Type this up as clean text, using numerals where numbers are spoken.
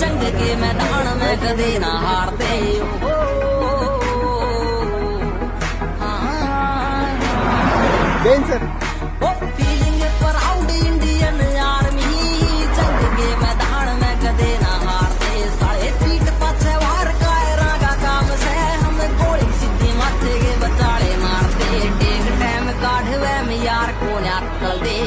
जंग के मैदान में कदे ना हारते फीलिंग प्राउड इंडियन आर्मी जंग के मैदान में कदे ना हारते सारे पीठ पाछे वार कायरा का काम से हम गोली सीधी माथे के बचाले मारते टेक टाइम काढ़वे में यार को ना दे